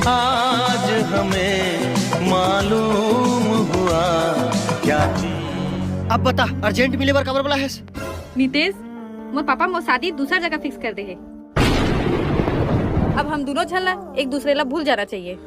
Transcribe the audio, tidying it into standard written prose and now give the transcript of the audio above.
आज हमें मालूम हुआ क्या चीज। अब बता अर्जेंट मिले बर खबर बोला है। नितेश, मोर पापा मोर शादी दूसरा जगह फिक्स कर दे है। अब हम दोनों झल्ला एक दूसरे ला भूल जाना चाहिए।